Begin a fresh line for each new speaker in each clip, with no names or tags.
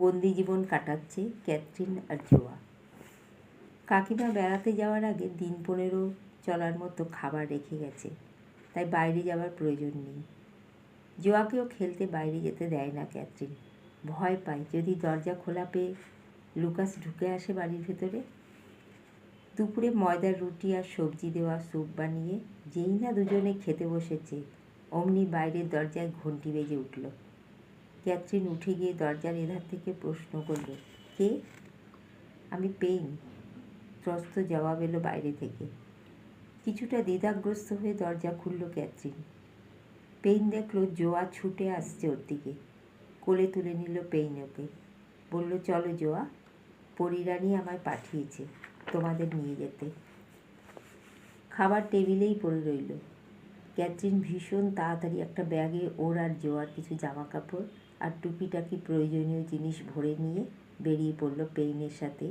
বন্দি জীবন কাটাচ্ছে ক্যাথরিন আর জোয়া। কাকিমা বেড়াতে যাওয়ার আগে দিন 15 চলার মতো খাবার রেখে গেছে, তাই বাইরে যাওয়ার প্রয়োজন নেই। জোয়াকেও খেলতে বাইরে যেতে দেয় না ক্যাথরিন। ভয় পায় যদি দরজা খোলা পেয়ে লুকাস ঢুকে আসে বাড়ির ভেতরে। দুপুরে ময়দার রুটি আর সবজি দেওয়া স্যুপ বানিয়ে যেই না দুজনে খেতে বসেছে, অমনি বাইরের দরজায় ঘন্টি বেজে উঠল। ক্যাথরিন উঠে গিয়ে দরজার এধার থেকে প্রশ্ন করল, কে? আমি পেইন, ত্রস্ত জবাব এলো বাইরে থেকে। কিছুটা দ্বিধাগ্রস্ত হয়ে দরজা খুলল ক্যাথরিন। পেইন দেখল জোয়া ছুটে আসছে ওর দিকে। কোলে তুলে নিল পেইন ওকে। বলল, চলো জোয়া, পরিরানী আমায় পাঠিয়েছে তোমাদের নিয়ে যেতে। খাবার টেবিলেই পড়ে রইল। ক্যাথরিন ভীষণ তাড়াতাড়ি একটা ব্যাগে ওর আর জোয়ার কিছু জামা কাপড় আর টুকিটাকি প্রয়োজনীয় জিনিস ভরে নিয়ে বেরিয়ে পড়ল পেইনের সাথে,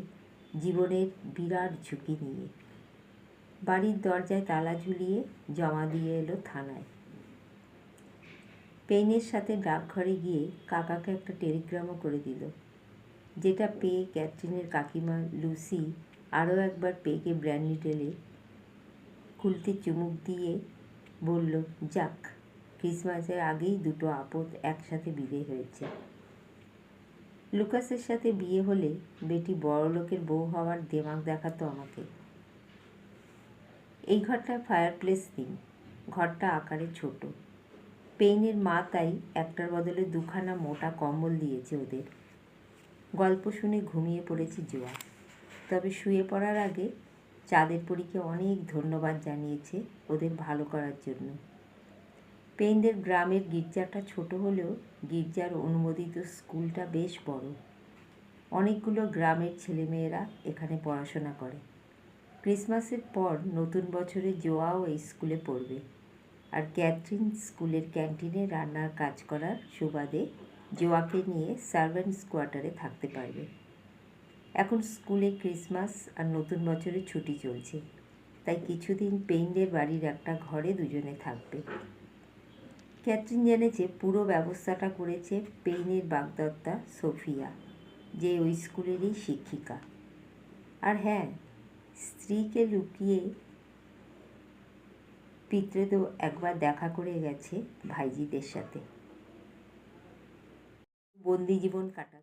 জীবনের বিরাট ঝুঁকি নিয়ে। বাড়ির দরজায় তালা ঝুলিয়ে জমা দিয়ে এলো থানায়। পেইনের সাথে ডাকঘরে গিয়ে কাকাকে একটা টেলিগ্রামও করে দিল, যেটা পেয়ে ক্যাথরিনের কাকিমা লুসি আরও একবার পেকে ব্র্যান্ডি ঢেলে খুলতে চুমুক দিয়ে বলল, যাক, ক্রিসমাসের আগেই দুটো আপদ একসাথে বিদে হয়েছে। লুকাসের সাথে বিয়ে হলে বেটি বড়লোকের বউ হওয়ার দেমাক দেখাতো আমাকে। এই ঘরটায় ফায়ারপ্লেস নেই, ঘরটা আকারে ছোট। পেইনের মা তাই একটার বদলে দুখানা মোটা কম্বল দিয়েছে ওদের। গল্প শুনে ঘুমিয়ে পড়েছে জোয়া। তবে শুয়ে পড়ার আগে চাঁদের পরীকে অনেক ধন্যবাদ জানিয়েছে ওদের ভালো করার জন্য। পেইনদের গ্রামের গির্জাটা ছোট হলেও গির্জার অনুমোদিত স্কুলটা বেশ বড়। অনেকগুলো গ্রামের ছেলেমেয়েরা এখানে পড়াশোনা করে। ক্রিসমাসের পর নতুন বছরে জোয়াও এই স্কুলে পড়বে, আর ক্যাথরিন স্কুলের ক্যান্টিনে রান্নার কাজ করার সুবাদে জোয়াকে নিয়ে সার্ভেন্টস কোয়ার্টারে থাকতে পারবে। এখন স্কুলে ক্রিসমাস আর নতুন বছরের ছুটি চলছে, তাই কিছুদিন পেইনদের বাড়ির একটা ঘরে দুজনে থাকবে। ক্যাথরিন জেনেছে পুরো ব্যবস্থাটা করেছে পেইনের বাগদত্তা সোফিয়া, যে ওই স্কুলেরই শিক্ষিকা। আর হ্যাঁ, স্ত্রীকে লুকিয়ে পিতৃদেও একবার দেখা করে গেছে ভাইজিদের সাথে। বন্দি জীবন কাটা।